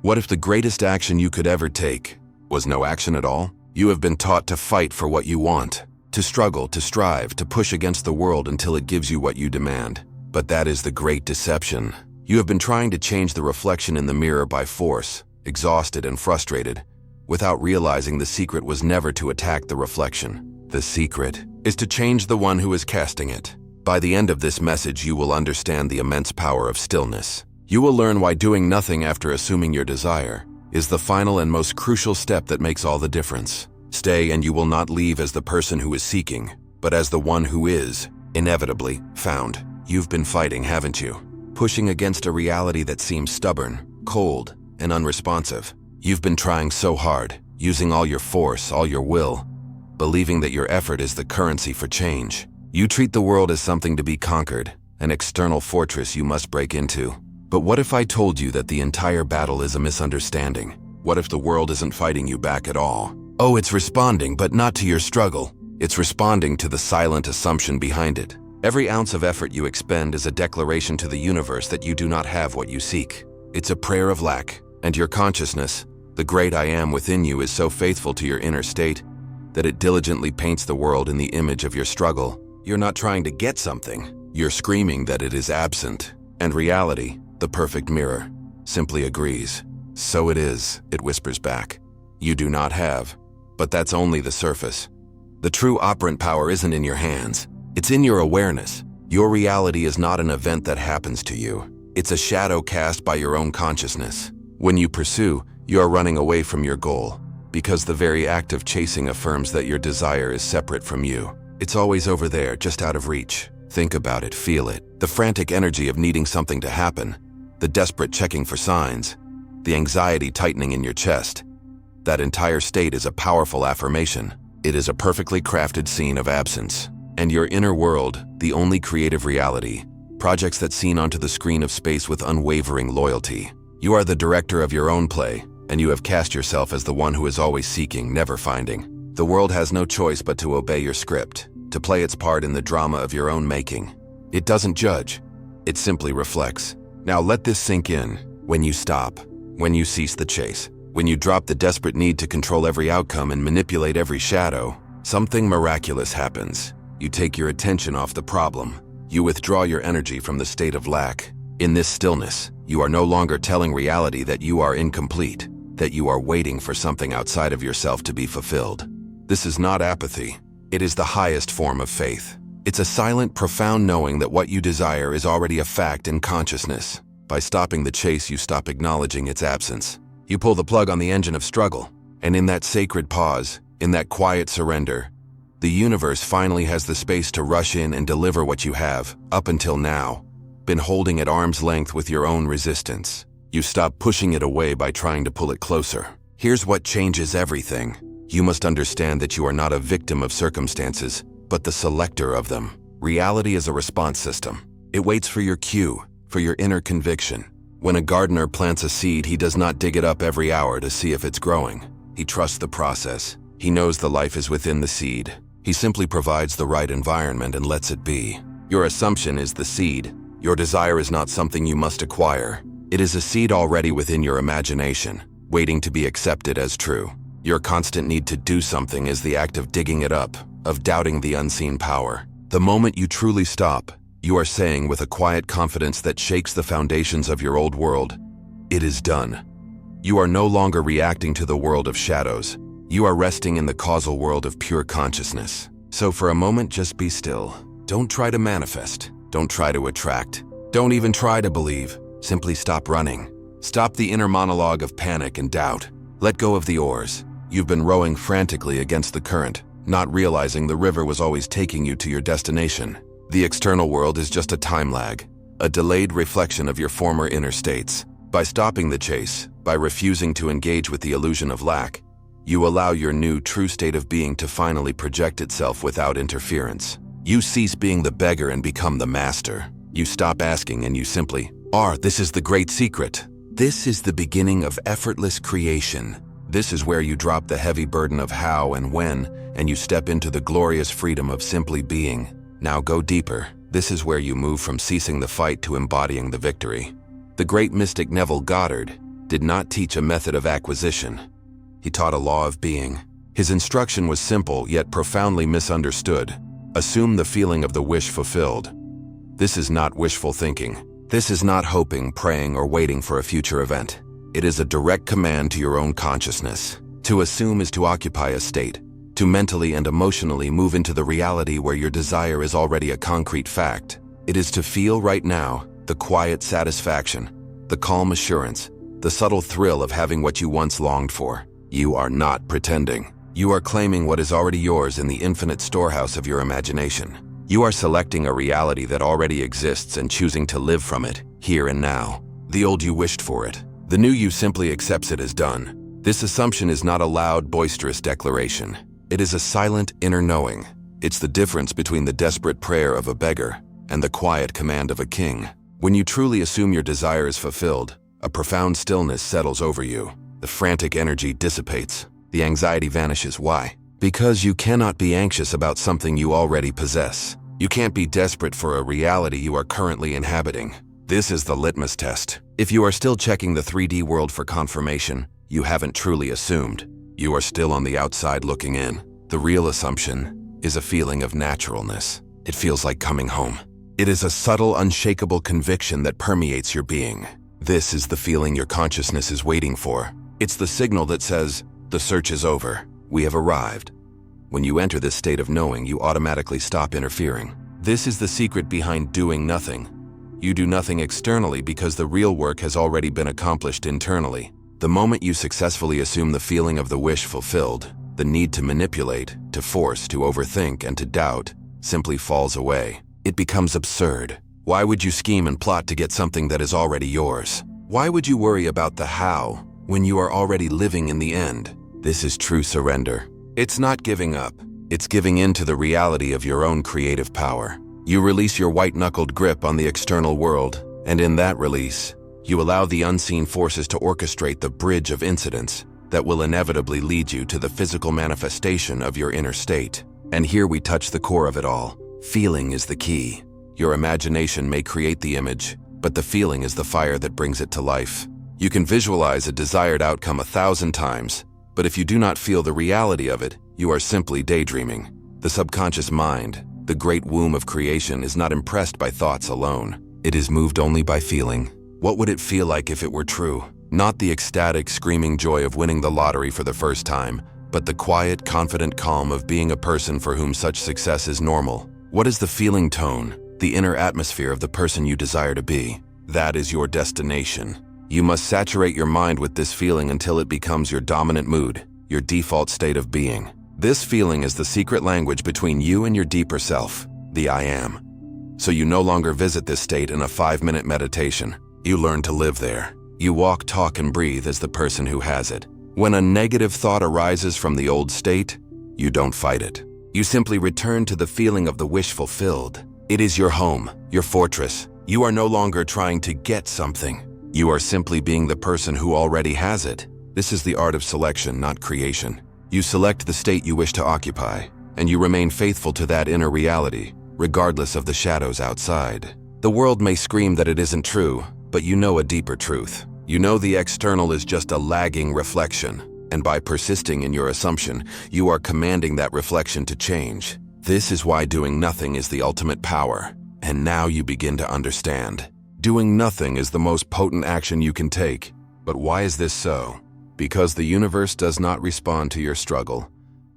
What if the greatest action you could ever take was no action at all? You have been taught to fight for what you want, to struggle, to strive, to push against the world until it gives you what you demand. But that is the great deception. You have been trying to change the reflection in the mirror by force, exhausted and frustrated, without realizing the secret was never to attack the reflection. The secret is to change the one who is casting it. By the end of this message, you will understand the immense power of stillness. You will learn why doing nothing after assuming your desire is the final and most crucial step that makes all the difference. Stay, and you will not leave as the person who is seeking, but as the one who is, inevitably, found. You've been fighting, haven't you? Pushing against a reality that seems stubborn, cold, and unresponsive. You've been trying so hard, using all your force, all your will, believing that your effort is the currency for change. You treat the world as something to be conquered, an external fortress you must break into. But what if I told you that the entire battle is a misunderstanding? What if the world isn't fighting you back at all? Oh, it's responding, but not to your struggle. It's responding to the silent assumption behind it. Every ounce of effort you expend is a declaration to the universe that you do not have what you seek. It's a prayer of lack, and your consciousness, the great I am within you, is so faithful to your inner state that it diligently paints the world in the image of your struggle. You're not trying to get something. You're screaming that it is absent. And reality, the perfect mirror, simply agrees. So it is, it whispers back. You do not have. But that's only the surface. The true operant power isn't in your hands. It's in your awareness. Your reality is not an event that happens to you. It's a shadow cast by your own consciousness. When you pursue, you are running away from your goal, because the very act of chasing affirms that your desire is separate from you. It's always over there, just out of reach. Think about it, feel it. The frantic energy of needing something to happen, the desperate checking for signs, the anxiety tightening in your chest. That entire state is a powerful affirmation. It is a perfectly crafted scene of absence. And your inner world, the only creative reality, projects that scene onto the screen of space with unwavering loyalty. You are the director of your own play, and you have cast yourself as the one who is always seeking, never finding. The world has no choice but to obey your script, to play its part in the drama of your own making. It doesn't judge, it simply reflects. Now let this sink in. When you stop, when you cease the chase, when you drop the desperate need to control every outcome and manipulate every shadow, something miraculous happens. You take your attention off the problem. You withdraw your energy from the state of lack. In this stillness, you are no longer telling reality that you are incomplete, that you are waiting for something outside of yourself to be fulfilled. This is not apathy. It is the highest form of faith. It's a silent, profound knowing that what you desire is already a fact in consciousness. By stopping the chase, you stop acknowledging its absence. You pull the plug on the engine of struggle, and in that sacred pause, in that quiet surrender, the universe finally has the space to rush in and deliver what you have, up until now, been holding at arm's length with your own resistance. You stop pushing it away by trying to pull it closer. Here's what changes everything. You must understand that you are not a victim of circumstances, but the selector of them. Reality is a response system. It waits for your cue, for your inner conviction. When a gardener plants a seed, he does not dig it up every hour to see if it's growing. He trusts the process. He knows the life is within the seed. He simply provides the right environment and lets it be. Your assumption is the seed. Your desire is not something you must acquire. It is a seed already within your imagination, waiting to be accepted as true. Your constant need to do something is the act of digging it up, of doubting the unseen power. The moment you truly stop, you are saying with a quiet confidence that shakes the foundations of your old world, it is done. You are no longer reacting to the world of shadows. You are resting in the causal world of pure consciousness. So for a moment, just be still. Don't try to manifest. Don't try to attract. Don't even try to believe. Simply stop running. Stop the inner monologue of panic and doubt. Let go of the oars. You've been rowing frantically against the current, not realizing the river was always taking you to your destination. The external world is just a time lag, a delayed reflection of your former inner states. By stopping the chase, by refusing to engage with the illusion of lack, you allow your new true state of being to finally project itself without interference. You cease being the beggar and become the master. You stop asking and you simply are. This is the great secret. This is the beginning of effortless creation. This is where you drop the heavy burden of how and when, and you step into the glorious freedom of simply being. Now go deeper. This is where you move from ceasing the fight to embodying the victory. The great mystic Neville Goddard, did not teach a method of acquisition. He taught a law of being. His instruction was simple yet profoundly misunderstood. Assume the feeling of the wish fulfilled. This is not wishful thinking. This is not hoping, praying, or waiting for a future event. It is a direct command to your own consciousness. To assume is to occupy a state, to mentally and emotionally move into the reality where your desire is already a concrete fact. It is to feel right now the quiet satisfaction, the calm assurance, the subtle thrill of having what you once longed for. You are not pretending. You are claiming what is already yours in the infinite storehouse of your imagination. You are selecting a reality that already exists and choosing to live from it, here and now. The old you wished for it. The new you simply accepts it as done. This assumption is not a loud, boisterous declaration. It is a silent inner knowing. It's the difference between the desperate prayer of a beggar and the quiet command of a king. When you truly assume your desire is fulfilled, a profound stillness settles over you. The frantic energy dissipates. The anxiety vanishes. Why? Because you cannot be anxious about something you already possess. You can't be desperate for a reality you are currently inhabiting. This is the litmus test. If you are still checking the 3D world for confirmation, you haven't truly assumed. You are still on the outside looking in. The real assumption is a feeling of naturalness. It feels like coming home. It is a subtle, unshakable conviction that permeates your being. This is the feeling your consciousness is waiting for. It's the signal that says, the search is over. We have arrived. When you enter this state of knowing, you automatically stop interfering. This is the secret behind doing nothing. You do nothing externally because the real work has already been accomplished internally. The moment you successfully assume the feeling of the wish fulfilled, the need to manipulate, to force, to overthink, and to doubt simply falls away. It becomes absurd. Why would you scheme and plot to get something that is already yours? Why would you worry about the how when you are already living in the end? This is true surrender. It's not giving up. It's giving in to the reality of your own creative power. You release your white-knuckled grip on the external world, and in that release, you allow the unseen forces to orchestrate the bridge of incidents that will inevitably lead you to the physical manifestation of your inner state. And here we touch the core of it all. Feeling is the key. Your imagination may create the image, but the feeling is the fire that brings it to life. You can visualize a desired outcome 1,000 times, but if you do not feel the reality of it, you are simply daydreaming. The subconscious mind, the great womb of creation, is not impressed by thoughts alone. It is moved only by feeling. What would it feel like if it were true? Not the ecstatic, screaming joy of winning the lottery for the first time, but the quiet, confident calm of being a person for whom such success is normal. What is the feeling tone, the inner atmosphere of the person you desire to be? That is your destination. You must saturate your mind with this feeling until it becomes your dominant mood, your default state of being. This feeling is the secret language between you and your deeper self, the I am. So you no longer visit this state in a 5-minute meditation. You learn to live there. You walk, talk, and breathe as the person who has it. When a negative thought arises from the old state, you don't fight it. You simply return to the feeling of the wish fulfilled. It is your home, your fortress. You are no longer trying to get something. You are simply being the person who already has it. This is the art of selection, not creation. You select the state you wish to occupy, and you remain faithful to that inner reality, regardless of the shadows outside. The world may scream that it isn't true, but you know a deeper truth. You know the external is just a lagging reflection, and by persisting in your assumption, you are commanding that reflection to change. This is why doing nothing is the ultimate power, and now you begin to understand. Doing nothing is the most potent action you can take. But why is this so? Because the universe does not respond to your struggle.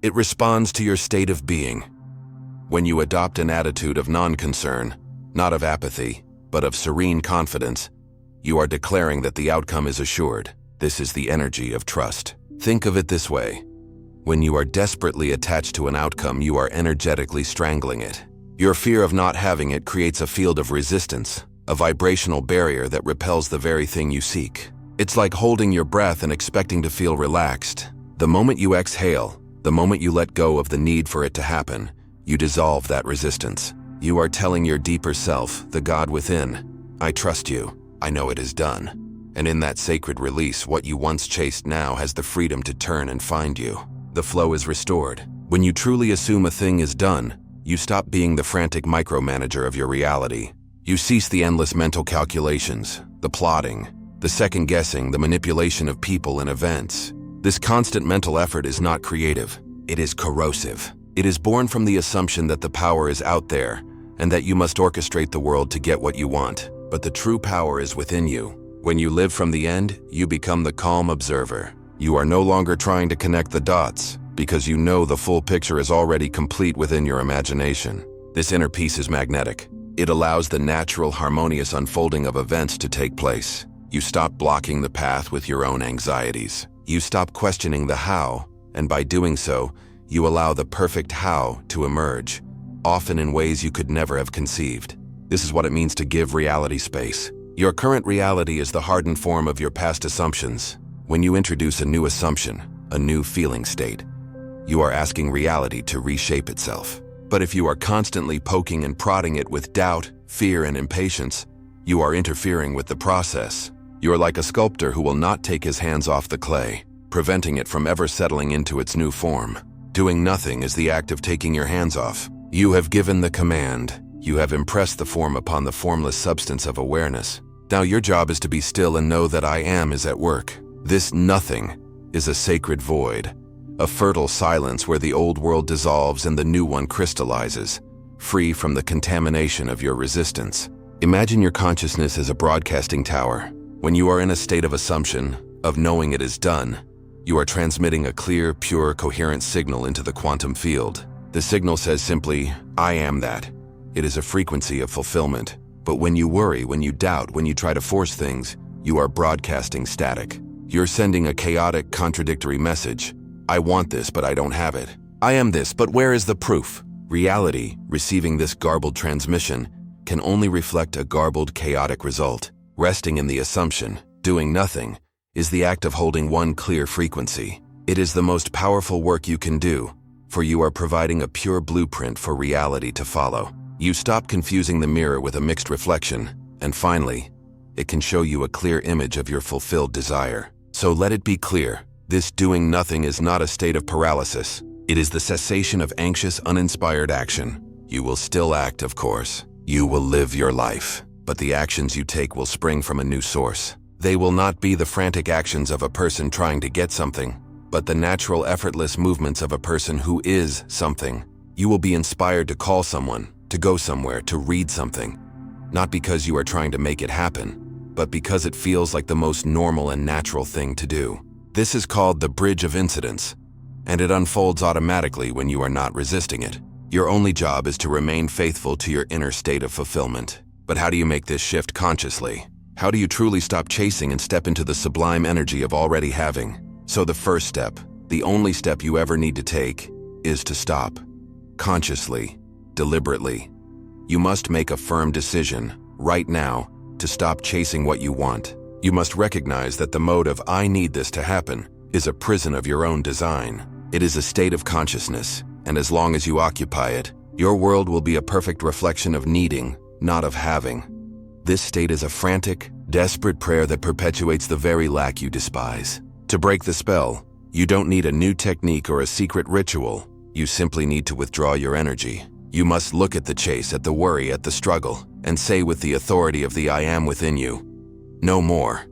It responds to your state of being. When you adopt an attitude of non-concern, not of apathy, but of serene confidence, you are declaring that the outcome is assured. This is the energy of trust. Think of it this way. When you are desperately attached to an outcome, you are energetically strangling it. Your fear of not having it creates a field of resistance, a vibrational barrier that repels the very thing you seek. It's like holding your breath and expecting to feel relaxed. The moment you exhale, the moment you let go of the need for it to happen, you dissolve that resistance. You are telling your deeper self, the God within, I trust you. I know it is done. And in that sacred release, what you once chased now has the freedom to turn and find you. The flow is restored. When you truly assume a thing is done, you stop being the frantic micromanager of your reality. You cease the endless mental calculations, the plotting, the second guessing, the manipulation of people and events. This constant mental effort is not creative. It is corrosive. It is born from the assumption that the power is out there and that you must orchestrate the world to get what you want. But the true power is within you. When you live from the end, you become the calm observer. You are no longer trying to connect the dots because you know the full picture is already complete within your imagination. This inner peace is magnetic. It allows the natural, harmonious unfolding of events to take place. You stop blocking the path with your own anxieties. You stop questioning the how, and by doing so, you allow the perfect how to emerge, often in ways you could never have conceived. This is what it means to give reality space. Your current reality is the hardened form of your past assumptions. When you introduce a new assumption, a new feeling state, you are asking reality to reshape itself. But if you are constantly poking and prodding it with doubt, fear, and impatience, you are interfering with the process. You are like a sculptor who will not take his hands off the clay, preventing it from ever settling into its new form. Doing nothing is the act of taking your hands off. You have given the command. You have impressed the form upon the formless substance of awareness. Now your job is to be still and know that I am is at work. This nothing is a sacred void, a fertile silence where the old world dissolves and the new one crystallizes, free from the contamination of your resistance. Imagine your consciousness as a broadcasting tower. When you are in a state of assumption, of knowing it is done, you are transmitting a clear, pure, coherent signal into the quantum field. The signal says simply, I am that. It is a frequency of fulfillment. But when you worry, when you doubt, when you try to force things, you are broadcasting static. You're sending a chaotic, contradictory message. I want this, but I don't have it. I am this, but where is the proof? Reality, receiving this garbled transmission, can only reflect a garbled, chaotic result. Resting in the assumption, doing nothing, is the act of holding one clear frequency. It is the most powerful work you can do, for you are providing a pure blueprint for reality to follow. You stop confusing the mirror with a mixed reflection, and finally, it can show you a clear image of your fulfilled desire. So let it be clear, this doing nothing is not a state of paralysis. It is the cessation of anxious, uninspired action. You will still act, of course. You will live your life. But the actions you take will spring from a new source. They will not be the frantic actions of a person trying to get something, but the natural, effortless movements of a person who is something. You will be inspired to call someone, to go somewhere, to read something. Not because you are trying to make it happen, but because it feels like the most normal and natural thing to do. This is called the bridge of incidence, and it unfolds automatically when you are not resisting it. Your only job is to remain faithful to your inner state of fulfillment. But how do you make this shift consciously? How do you truly stop chasing and step into the sublime energy of already having? So the first step, the only step you ever need to take, is to stop. Consciously, deliberately. You must make a firm decision, right now, to stop chasing what you want. You must recognize that the mode of I need this to happen is a prison of your own design. It is a state of consciousness, and as long as you occupy it, your world will be a perfect reflection of needing, not of having. This state is a frantic, desperate prayer that perpetuates the very lack you despise. To break the spell, you don't need a new technique or a secret ritual. You simply need to withdraw your energy. You must look at the chase, at the worry, at the struggle, and say with the authority of the I am within you, no more.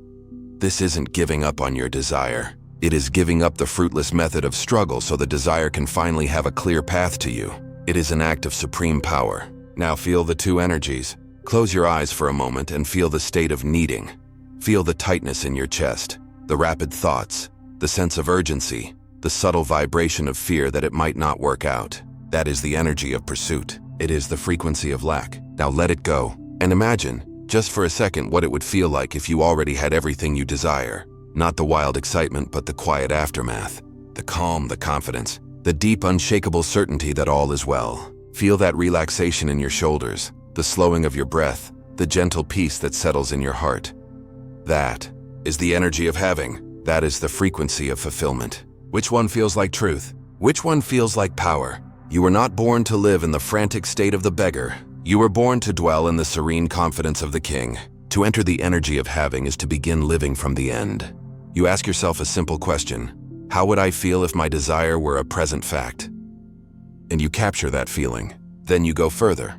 This isn't giving up on your desire. It is giving up the fruitless method of struggle so the desire can finally have a clear path to you. It is an act of supreme power. Now feel the two energies. Close your eyes for a moment and feel the state of needing. Feel the tightness in your chest, the rapid thoughts, the sense of urgency, the subtle vibration of fear that it might not work out. That is the energy of pursuit. It is the frequency of lack. Now let it go, and imagine, just for a second, what it would feel like if you already had everything you desire. Not the wild excitement, but the quiet aftermath. The calm, the confidence, the deep, unshakable certainty that all is well. Feel that relaxation in your shoulders, the slowing of your breath, the gentle peace that settles in your heart. That is the energy of having. That is the frequency of fulfillment. Which one feels like truth? Which one feels like power? You were not born to live in the frantic state of the beggar. You were born to dwell in the serene confidence of the king. To enter the energy of having is to begin living from the end. You ask yourself a simple question: how would I feel if my desire were a present fact? And you capture that feeling. Then you go further.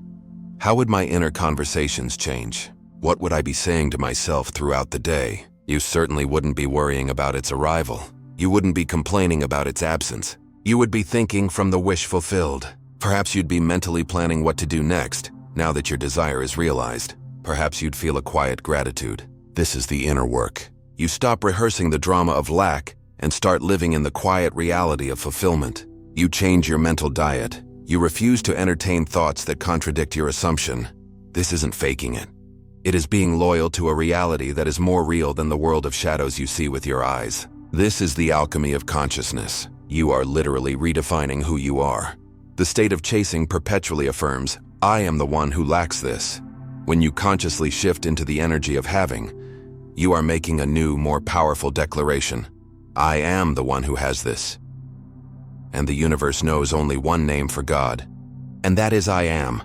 How would my inner conversations change? What would I be saying to myself throughout the day? You certainly wouldn't be worrying about its arrival. You wouldn't be complaining about its absence. You would be thinking from the wish fulfilled. Perhaps you'd be mentally planning what to do next, now that your desire is realized. Perhaps you'd feel a quiet gratitude. This is the inner work. You stop rehearsing the drama of lack and start living in the quiet reality of fulfillment. You change your mental diet. You refuse to entertain thoughts that contradict your assumption. This isn't faking it. It is being loyal to a reality that is more real than the world of shadows you see with your eyes. This is the alchemy of consciousness. You are literally redefining who you are. The state of chasing perpetually affirms, I am the one who lacks this. When you consciously shift into the energy of having, you are making a new, more powerful declaration. I am the one who has this. And the universe knows only one name for God, and that is I am.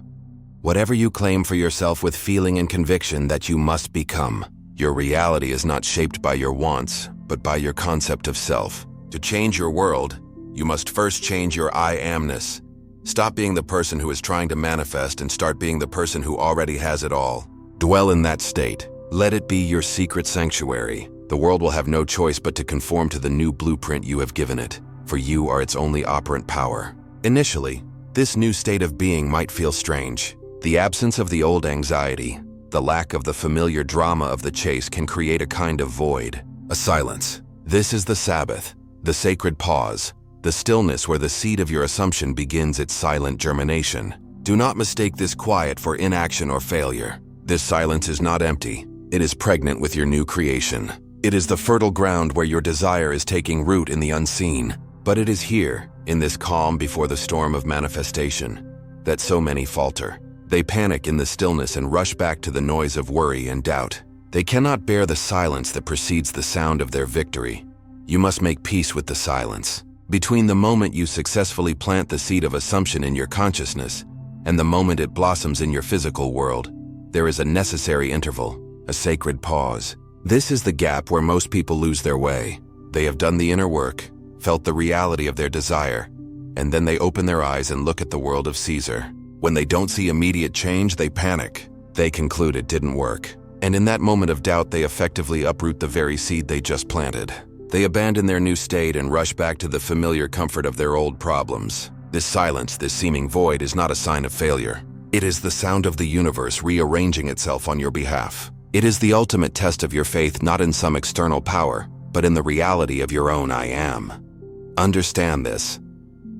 Whatever you claim for yourself with feeling and conviction that you must become. Your reality is not shaped by your wants, but by your concept of self. To change your world, you must first change your I amness. Stop being the person who is trying to manifest and start being the person who already has it all. Dwell in that state. Let it be your secret sanctuary. The world will have no choice but to conform to the new blueprint you have given it, for you are its only operant power. Initially, this new state of being might feel strange. The absence of the old anxiety, the lack of the familiar drama of the chase can create a kind of void, a silence. This is the Sabbath, the sacred pause, the stillness where the seed of your assumption begins its silent germination. Do not mistake this quiet for inaction or failure. This silence is not empty. It is pregnant with your new creation. It is the fertile ground where your desire is taking root in the unseen. But it is here, in this calm before the storm of manifestation, that so many falter. They panic in the stillness and rush back to the noise of worry and doubt. They cannot bear the silence that precedes the sound of their victory. You must make peace with the silence. Between the moment you successfully plant the seed of assumption in your consciousness and the moment it blossoms in your physical world, there is a necessary interval, a sacred pause. This is the gap where most people lose their way. They have done the inner work, felt the reality of their desire, and then they open their eyes and look at the world of Caesar. When they don't see immediate change, they panic. They conclude it didn't work. And in that moment of doubt, they effectively uproot the very seed they just planted. They abandon their new state and rush back to the familiar comfort of their old problems. This silence, this seeming void, is not a sign of failure. It is the sound of the universe rearranging itself on your behalf. It is the ultimate test of your faith, not in some external power, but in the reality of your own I am. Understand this.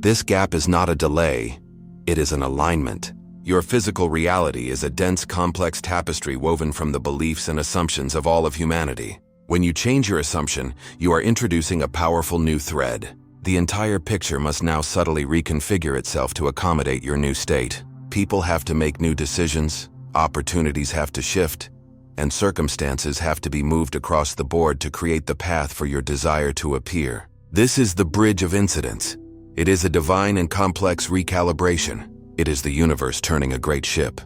This gap is not a delay. It is an alignment. Your physical reality is a dense, complex tapestry woven from the beliefs and assumptions of all of humanity. When you change your assumption, you are introducing a powerful new thread. The entire picture must now subtly reconfigure itself to accommodate your new state. People have to make new decisions, opportunities have to shift, and circumstances have to be moved across the board to create the path for your desire to appear. This is the bridge of incidents. It is a divine and complex recalibration. It is the universe turning a great ship.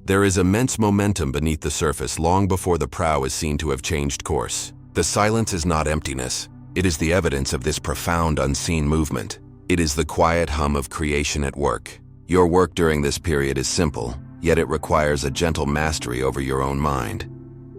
There is immense momentum beneath the surface long before the prow is seen to have changed course. The silence is not emptiness. It is the evidence of this profound unseen movement. It is the quiet hum of creation at work. Your work during this period is simple, yet it requires a gentle mastery over your own mind.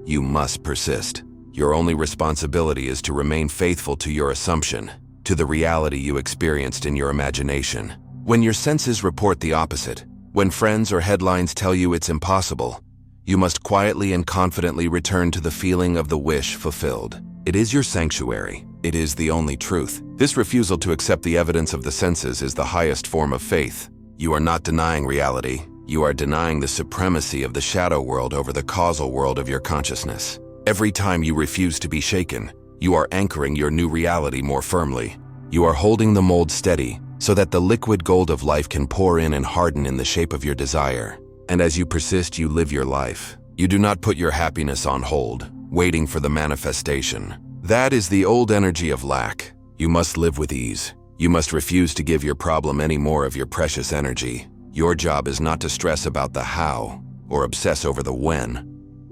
You must persist. Your only responsibility is to remain faithful to your assumption, to the reality you experienced in your imagination. When your senses report the opposite, when friends or headlines tell you it's impossible, you must quietly and confidently return to the feeling of the wish fulfilled. It is your sanctuary. It is the only truth. This refusal to accept the evidence of the senses is the highest form of faith. You are not denying reality. You are denying the supremacy of the shadow world over the causal world of your consciousness. Every time you refuse to be shaken, you are anchoring your new reality more firmly. You are holding the mold steady so that the liquid gold of life can pour in and harden in the shape of your desire. And as you persist, you live your life. You do not put your happiness on hold, waiting for the manifestation. That is the old energy of lack. You must live with ease. You must refuse to give your problem any more of your precious energy. Your job is not to stress about the how or obsess over the when.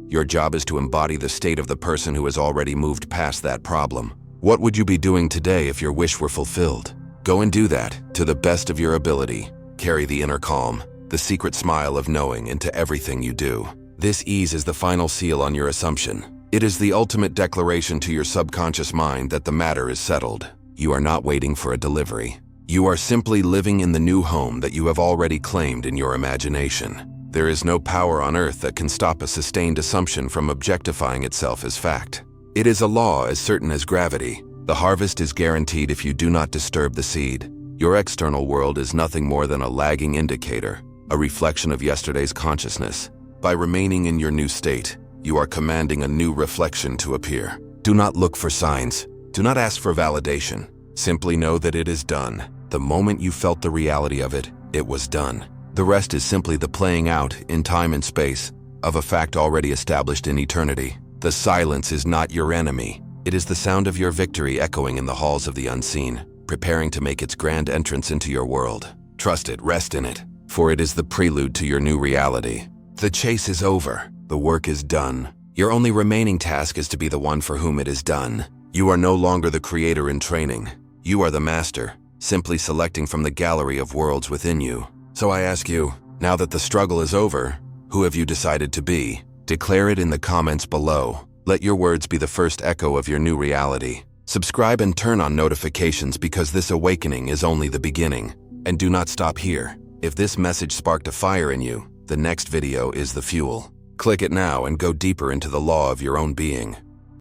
Your job is to embody the state of the person who has already moved past that problem. What would you be doing today if your wish were fulfilled? Go and do that to the best of your ability. Carry the inner calm, the secret smile of knowing into everything you do. This ease is the final seal on your assumption. It is the ultimate declaration to your subconscious mind that the matter is settled. You are not waiting for a delivery. You are simply living in the new home that you have already claimed in your imagination. There is no power on earth that can stop a sustained assumption from objectifying itself as fact. It is a law as certain as gravity. The harvest is guaranteed if you do not disturb the seed. Your external world is nothing more than a lagging indicator, a reflection of yesterday's consciousness. By remaining in your new state, you are commanding a new reflection to appear. Do not look for signs. Do not ask for validation. Simply know that it is done. The moment you felt the reality of it, it was done. The rest is simply the playing out, in time and space, of a fact already established in eternity. The silence is not your enemy. It is the sound of your victory echoing in the halls of the unseen, preparing to make its grand entrance into your world. Trust it, rest in it, for it is the prelude to your new reality. The chase is over. The work is done. Your only remaining task is to be the one for whom it is done. You are no longer the creator in training. You are the master, simply selecting from the gallery of worlds within you. So I ask you, now that the struggle is over, who have you decided to be? Declare it in the comments below. Let your words be the first echo of your new reality. Subscribe and turn on notifications because this awakening is only the beginning. And do not stop here. If this message sparked a fire in you, the next video is the fuel. Click it now and go deeper into the law of your own being.